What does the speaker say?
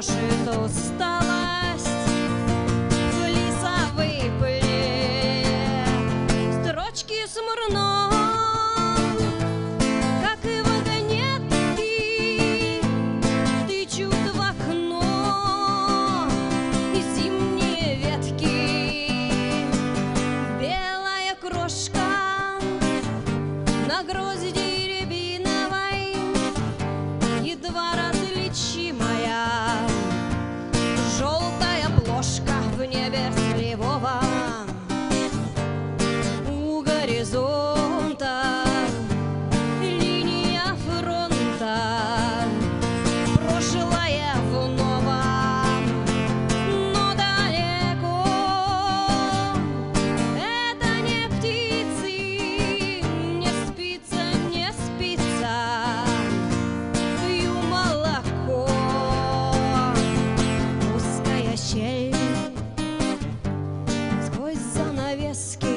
крошит усталость, в леса выпали строчки Смурнов, как и вагонетки тычут в окно и зимние ветки. Белая крошка на грозди рябиновой, едва различимая, желтая плошка в небе сливого, у горизонта линия фронта, прошлое в новом, но далеко. Это не птицы, не спится, не спится, пью молоко. Узкая щель сквозь занавески